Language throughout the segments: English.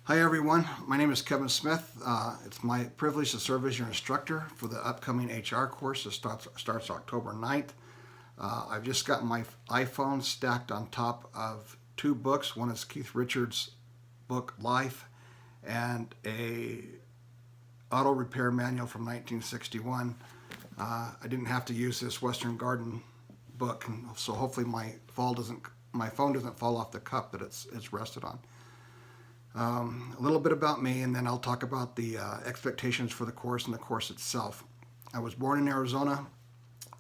Hi everyone, my name is Kevin Smith. It's my privilege to serve as your instructor for the upcoming HR course that starts October 9th. I've just got my iPhone stacked on top of two books. One is Keith Richards' book Life and a auto repair manual from 1961. I didn't have to use this Western Garden book, and so hopefully my phone doesn't fall off the cup that it's rested on. A little bit about me, and then I'll talk about the expectations for the course and the course itself. I was born in Arizona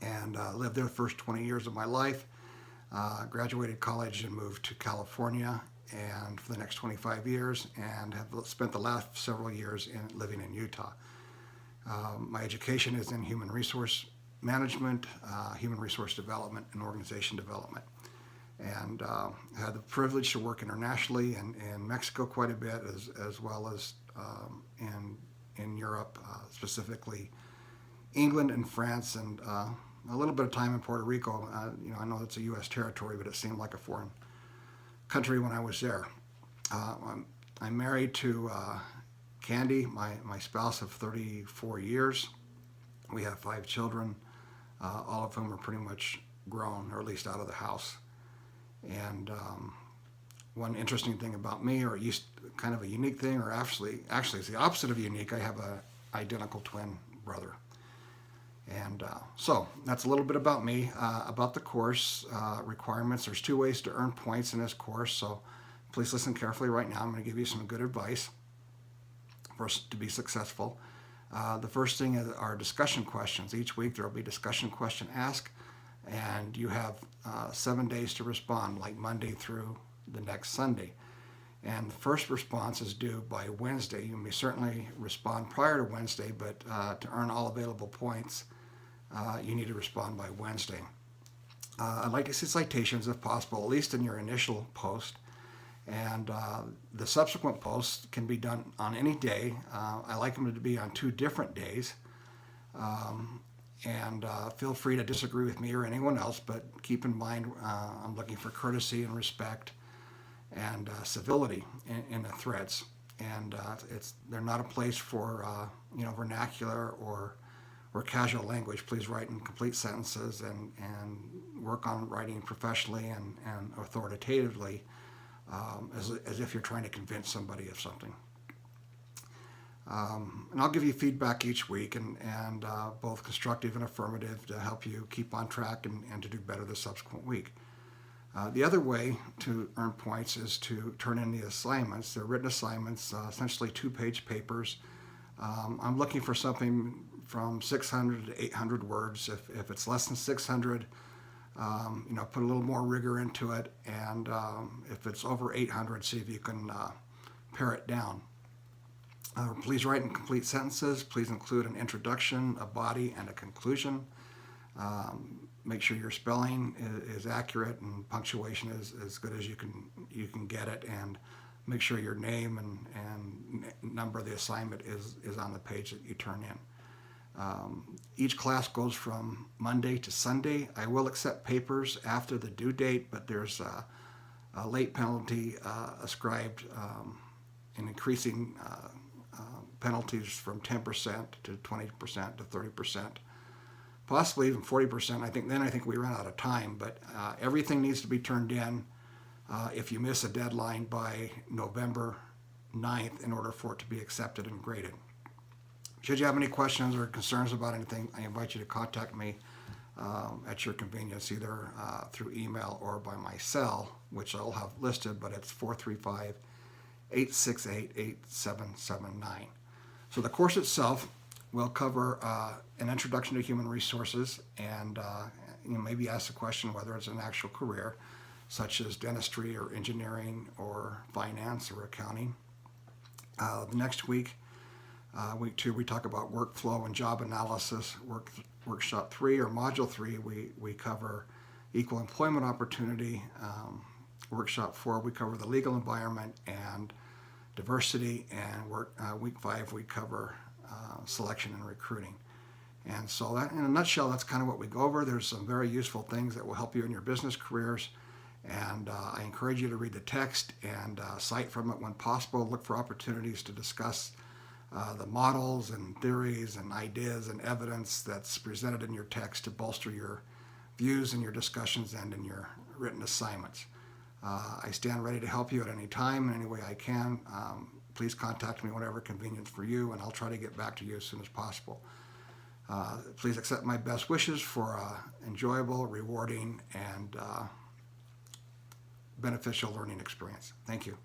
and lived there the first 20 years of my life. Graduated college and moved to California and for the next 25 years, and have spent the last several years living in Utah. My education is in human resource management, human resource development, and organization development. And had the privilege to work internationally in Mexico quite a bit, as well as in Europe, specifically England and France, and a little bit of time in Puerto Rico. I know it's a U.S. territory, but it seemed like a foreign country when I was there. I'm married to Candy, my spouse of 34 years. We have 5 children, all of whom are pretty much grown, or at least out of the house. And one interesting thing about me, or kind of a unique thing, or actually it's the opposite of unique, I have a identical twin brother. And so that's a little bit about me. About the course requirements, there's 2 ways to earn points in this course, so please listen carefully right now. I'm going to give you some good advice for us to be successful. The first thing is our discussion questions. Each week there will be discussion question asked, and you have 7 days to respond, like Monday through the next Sunday. And the first response is due by Wednesday. You may certainly respond prior to Wednesday, but to earn all available points, you need to respond by Wednesday. I'd like to see citations if possible, at least in your initial post. And the subsequent posts can be done on any day. I like them to be on 2 different days. And feel free to disagree with me or anyone else, but keep in mind I'm looking for courtesy and respect and civility in the threads. And they're not a place for vernacular or casual language. Please write in complete sentences and work on writing professionally and authoritatively, as if you're trying to convince somebody of something. And I'll give you feedback each week, and both constructive and affirmative, to help you keep on track and to do better the subsequent week. The other way to earn points is to turn in the assignments. They're written assignments, essentially 2-page papers. I'm looking for something from 600 to 800 words. If it's less than 600, put a little more rigor into it, and if it's over 800, see if you can pare it down. Please write in complete sentences. Please include an introduction, a body, and a conclusion. Make sure your spelling is accurate and punctuation is as good as you can get it, and make sure your name and number of the assignment is on the page that you turn in. Each class goes from Monday to Sunday. I will accept papers after the due date, but there's a late penalty ascribed in increasing penalties from 10% to 20% to 30%, possibly even 40%. I think we run out of time, but everything needs to be turned in if you miss a deadline by November 9th in order for it to be accepted and graded. Should you have any questions or concerns about anything, I invite you to contact me at your convenience, either through email or by my cell, which I'll have listed, but it's 435-868-8779. So the course itself will cover an introduction to human resources, and maybe ask the question whether it's an actual career, such as dentistry or engineering or finance or accounting. The next week, week 2, we talk about workflow and job analysis. Workshop 3 or module 3, we cover equal employment opportunity. Workshop 4, we cover the legal environment and diversity, and week 5 we cover selection and recruiting. And so that, in a nutshell, that's kind of what we go over. There's some very useful things that will help you in your business careers, And I encourage you to read the text and cite from it when possible. Look for opportunities to discuss the models and theories and ideas and evidence that's presented in your text to bolster your views in your discussions and in your written assignments. I stand ready to help you at any time in any way I can. Please contact me whenever convenient for you, and I'll try to get back to you as soon as possible. Please accept my best wishes for an enjoyable, rewarding, and beneficial learning experience. Thank you.